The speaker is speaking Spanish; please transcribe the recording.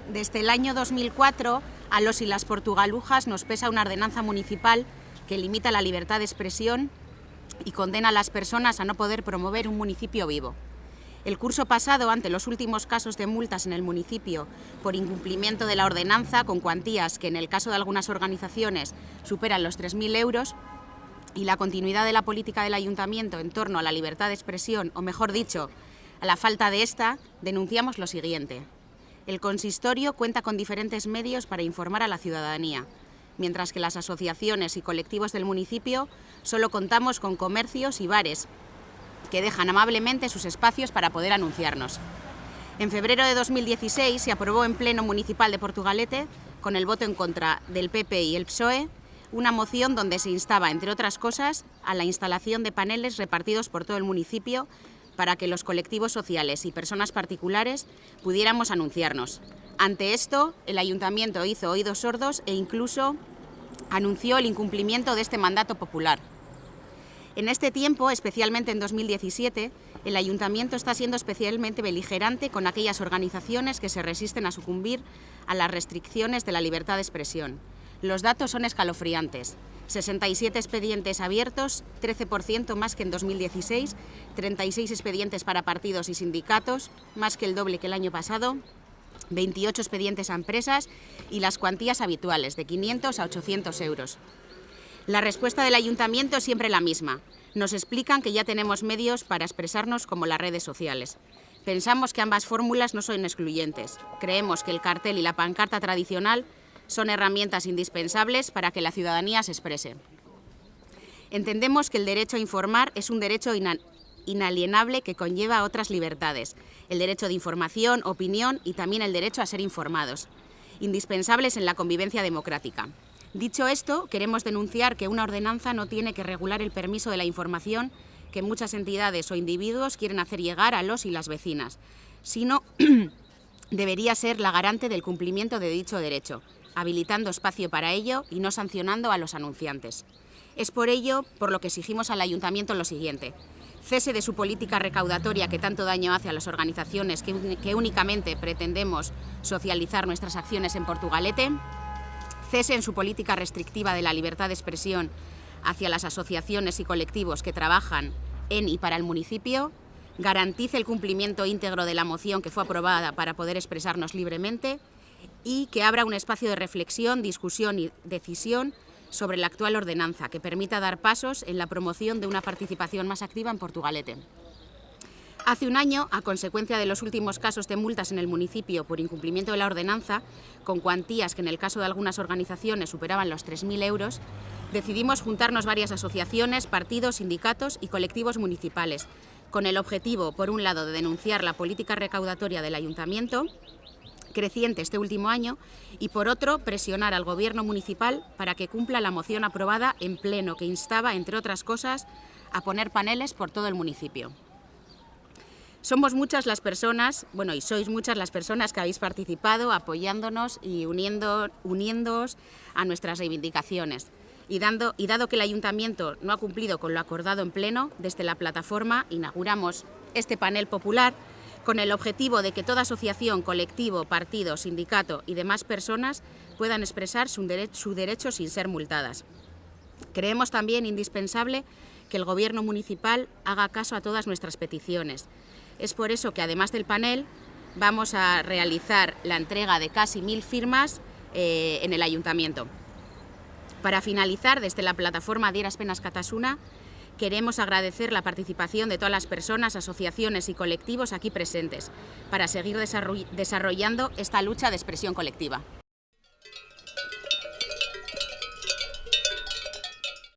Desde el año 2004, a los y las portugalujas nos pesa una ordenanza municipal que limita la libertad de expresión y condena a las personas a no poder promover un municipio vivo. El curso pasado, ante los últimos casos de multas en el municipio por incumplimiento de la ordenanza, con cuantías que en el caso de algunas organizaciones superan los 3.000 euros, y la continuidad de la política del ayuntamiento en torno a la libertad de expresión, o mejor dicho, a la falta de esta, denunciamos lo siguiente. El consistorio cuenta con diferentes medios para informar a la ciudadanía, mientras que las asociaciones y colectivos del municipio solo contamos con comercios y bares que dejan amablemente sus espacios para poder anunciarnos. En febrero de 2016 se aprobó en Pleno Municipal de Portugalete, con el voto en contra del PP y el PSOE, una moción donde se instaba, entre otras cosas, a la instalación de paneles repartidos por todo el municipio para que los colectivos sociales y personas particulares pudiéramos anunciarnos. Ante esto, el ayuntamiento hizo oídos sordos e incluso anunció el incumplimiento de este mandato popular. En este tiempo, especialmente en 2017, el ayuntamiento está siendo especialmente beligerante con aquellas organizaciones que se resisten a sucumbir a las restricciones de la libertad de expresión. Los datos son escalofriantes. 67 expedientes abiertos, 13% más que en 2016, 36 expedientes para partidos y sindicatos, más que el doble que el año pasado, 28 expedientes a empresas y las cuantías habituales, de 500 a 800 euros. La respuesta del ayuntamiento es siempre la misma. Nos explican que ya tenemos medios para expresarnos como las redes sociales. Pensamos que ambas fórmulas no son excluyentes. Creemos que el cartel y la pancarta tradicional son herramientas indispensables para que la ciudadanía se exprese. Entendemos que el derecho a informar es un derecho inalienable que conlleva otras libertades, el derecho de información, opinión y también el derecho a ser informados, indispensables en la convivencia democrática. Dicho esto, queremos denunciar que una ordenanza no tiene que regular el permiso de la información que muchas entidades o individuos quieren hacer llegar a los y las vecinas, sino debería ser la garante del cumplimiento de dicho derecho, habilitando espacio para ello y no sancionando a los anunciantes. Es por ello por lo que exigimos al ayuntamiento lo siguiente: cese de su política recaudatoria que tanto daño hace a las organizaciones que únicamente pretendemos socializar nuestras acciones en Portugalete, cese en su política restrictiva de la libertad de expresión hacia las asociaciones y colectivos que trabajan en y para el municipio, garantice el cumplimiento íntegro de la moción que fue aprobada para poder expresarnos libremente y que abra un espacio de reflexión, discusión y decisión sobre la actual ordenanza que permita dar pasos en la promoción de una participación más activa en Portugalete. Hace un año, a consecuencia de los últimos casos de multas en el municipio por incumplimiento de la ordenanza, con cuantías que en el caso de algunas organizaciones superaban los 3.000 euros, decidimos juntarnos varias asociaciones, partidos, sindicatos y colectivos municipales, con el objetivo, por un lado, de denunciar la política recaudatoria del ayuntamiento, creciente este último año, y por otro, presionar al Gobierno municipal para que cumpla la moción aprobada en pleno que instaba, entre otras cosas, a poner paneles por todo el municipio. Somos muchas las personas, y sois muchas las personas que habéis participado apoyándonos y uniéndoos a nuestras reivindicaciones. Y dado que el ayuntamiento no ha cumplido con lo acordado en pleno, desde la plataforma inauguramos este panel popular con el objetivo de que toda asociación, colectivo, partido, sindicato y demás personas puedan expresar su derecho sin ser multadas. Creemos también indispensable que el Gobierno municipal haga caso a todas nuestras peticiones. Es por eso que, además del panel, vamos a realizar la entrega de casi 1.000 firmas en el ayuntamiento. Para finalizar, desde la plataforma Dieras Penas Catasuna, queremos agradecer la participación de todas las personas, asociaciones y colectivos aquí presentes para seguir desarrollando esta lucha de expresión colectiva.